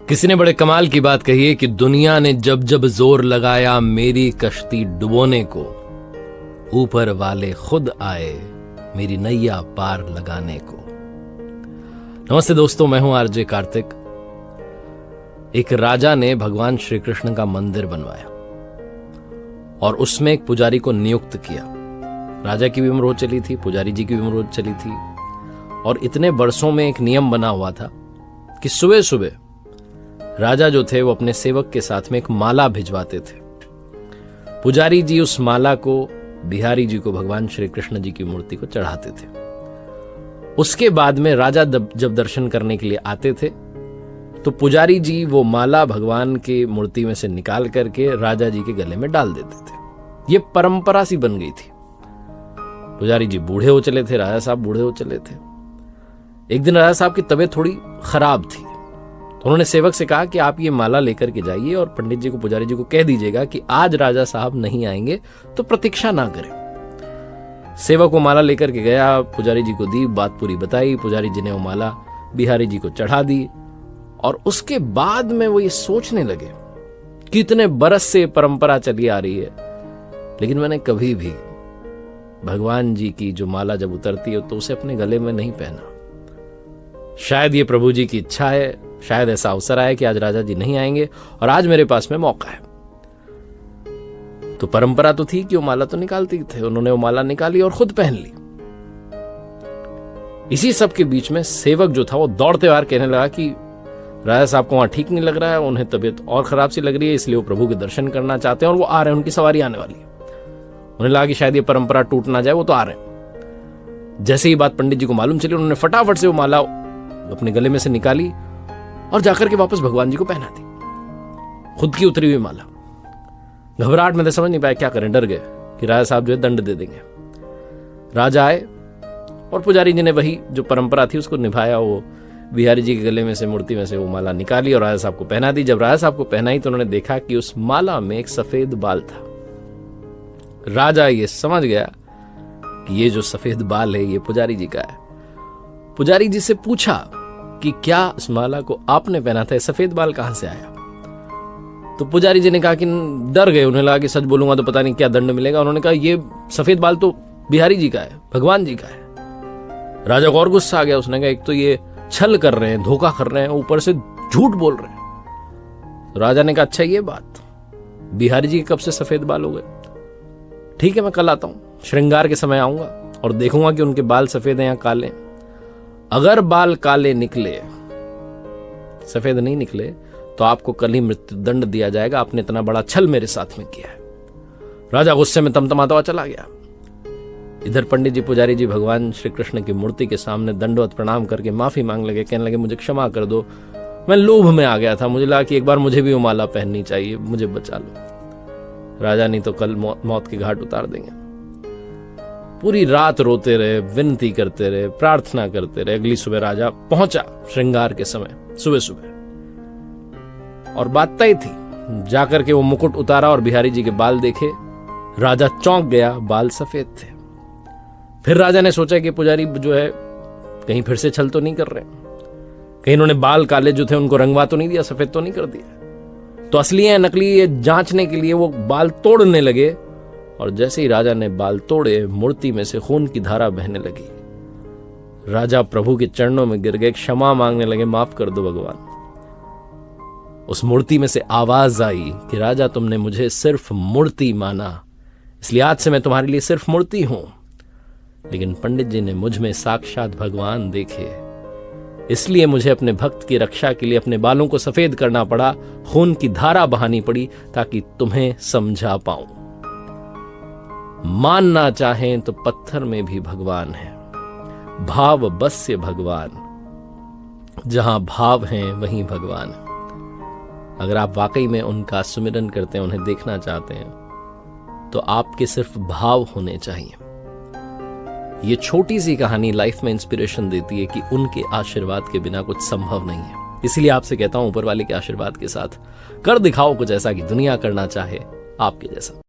किसी ने बड़े कमाल की बात कही है कि दुनिया ने जब जब जोर लगाया मेरी कश्ती डुबोने को, ऊपर वाले खुद आए मेरी नैया पार लगाने को। नमस्ते दोस्तों, मैं हूं आरजे कार्तिक। एक राजा ने भगवान श्री कृष्ण का मंदिर बनवाया और उसमें एक पुजारी को नियुक्त किया। राजा की भी उम्र हो चली थी, पुजारी जी की भी उम्र हो चली थी, और इतने वर्षों में एक नियम बना हुआ था कि सुबह सुबह राजा जो थे वो अपने सेवक के साथ में एक माला भिजवाते थे। पुजारी जी उस माला को बिहारी जी को, भगवान श्री कृष्ण जी की मूर्ति को चढ़ाते थे। उसके बाद में राजा जब दर्शन करने के लिए आते थे तो पुजारी जी वो माला भगवान की मूर्ति में से निकाल करके राजा जी के गले में डाल देते थे। ये परंपरा सी बन गई थी। पुजारी जी बूढ़े हो चले थे, राजा साहब बूढ़े हो चले थे। एक दिन राजा साहब की तबीयत थोड़ी खराब थी तो उन्होंने सेवक से कहा कि आप ये माला लेकर के जाइए और पंडित जी को, पुजारी जी को कह दीजिएगा कि आज राजा साहब नहीं आएंगे तो प्रतीक्षा ना करें। सेवक वो माला लेकर के गया, पुजारी जी को दी, बात पूरी बताई। पुजारी जी ने वो माला बिहारी जी को चढ़ा दी और उसके बाद में वो ये सोचने लगे कि इतने बरस से परंपरा चली आ रही है, लेकिन मैंने कभी भी भगवान जी की जो माला जब उतरती है तो उसे अपने गले में नहीं पहना। शायद ये प्रभु जी की इच्छा है, शायद ऐसा अवसर आया कि आज राजा जी नहीं आएंगे और आज मेरे पास में मौका है। तो परंपरा तो थी कि वो माला तो निकालते थे। उन्होंने वो माला निकाली और खुद पहन ली। इसी सब के बीच में सेवक जो था वो दौड़ते हुए कहने लगा कि राजा साहब को वहां ठीक नहीं लग रहा है, उन्हें तबीयत और खराब सी लग रही है, इसलिए वो प्रभु के दर्शन करना चाहते हैं और वो आ रहे हैं, उनकी सवारी आने वाली है। उन्हें लगा कि शायद ये परंपरा टूट ना जाए, वो तो आ रहे हैं। जैसे ही बात पंडित जी को मालूम चली, उन्होंने फटाफट से वो माला अपने गले में से निकाली और जाकर के वापस भगवान जी को पहना दी, खुद की उतरी हुई माला। घबराहट में तो समझ नहीं पाया क्या करें, डर गए कि राजा साहब जो है दंड दे देंगे। राजा आए और पुजारी जी ने वही जो परंपरा थी उसको निभाया। वो बिहारी जी के गले में से, मूर्ति में से वो माला निकाली और राजा साहब को पहना दी। जब राजा साहब को पहनाई तो उन्होंने देखा कि उस माला में एक सफेद बाल था। राजा ये समझ गया कि ये जो सफेद बाल है ये पुजारी जी का है। पुजारी जी से पूछा कि क्या इस माला को आपने पहना था, सफेद बाल कहां से आया? तो पुजारी जी ने कहा कि डर गए, उन्हें लगा कि सच बोलूंगा तो पता नहीं क्या दंड मिलेगा। उन्होंने कहा ये सफेद बाल तो बिहारी जी का है, भगवान जी का है। राजा को और गुस्सा आ गया। उसने कहा एक तो ये छल कर रहे हैं, धोखा कर रहे हैं, ऊपर से झूठ बोल रहे हैं। तो राजा ने कहा अच्छा ये बात, बिहारी जी के कब से सफेद बाल हो गए? ठीक है, मैं कल आता हूं, श्रृंगार के समय आऊंगा और देखूंगा कि उनके बाल सफेद हैं या काले। अगर बाल काले निकले, सफेद नहीं निकले, तो आपको कल ही मृत्यु दंड दिया जाएगा। आपने इतना बड़ा छल मेरे साथ में किया है। राजा गुस्से में तमतमाता हुआ चला गया। इधर पंडित जी, पुजारी जी भगवान श्री कृष्ण की मूर्ति के सामने दंडवत प्रणाम करके माफी मांग लगे, कहने लगे मुझे क्षमा कर दो, मैं लोभ में आ गया था, मुझे लगा कि एक बार मुझे भी वो माला पहननी चाहिए, मुझे बचा लो। राजा नहीं तो कल मौत के घाट उतार देंगे। पूरी रात रोते रहे, विनती करते रहे, प्रार्थना करते रहे। अगली सुबह राजा पहुंचा श्रृंगार के समय, सुबह सुबह, और बात तय थी। जाकर के वो मुकुट उतारा और बिहारी जी के बाल देखे। राजा चौंक गया, बाल सफेद थे। फिर राजा ने सोचा कि पुजारी जो है कहीं फिर से छल तो नहीं कर रहे, कहीं इन्होंने बाल काले जो थे उनको रंगवा तो नहीं दिया, सफेद तो नहीं कर दिया। तो असली है नकली ये जांचने के लिए वो बाल तोड़ने लगे और जैसे ही राजा ने बाल तोड़े, मूर्ति में से खून की धारा बहने लगी। राजा प्रभु के चरणों में गिर गए, क्षमा मांगने लगे, माफ कर दो भगवान। उस मूर्ति में से आवाज आई कि राजा तुमने मुझे सिर्फ मूर्ति माना, इसलिए आज से मैं तुम्हारे लिए सिर्फ मूर्ति हूं। लेकिन पंडित जी ने मुझ में साक्षात भगवान देखे, इसलिए मुझे अपने भक्त की रक्षा के लिए अपने बालों को सफेद करना पड़ा, खून की धारा बहानी पड़ी ताकि तुम्हें समझा पाऊं। मानना चाहें तो पत्थर में भी भगवान है, भाव बस्य भगवान, जहां भाव हैं वहीं भगवान है। अगर आप वाकई में उनका सुमिरन करते हैं, उन्हें देखना चाहते हैं, तो आपके सिर्फ भाव होने चाहिए। ये छोटी सी कहानी लाइफ में इंस्पिरेशन देती है कि उनके आशीर्वाद के बिना कुछ संभव नहीं है। इसलिए आपसे कहता हूं, ऊपर वाले के आशीर्वाद के साथ कर दिखाओ कुछ ऐसा कि दुनिया करना चाहे आपके जैसा।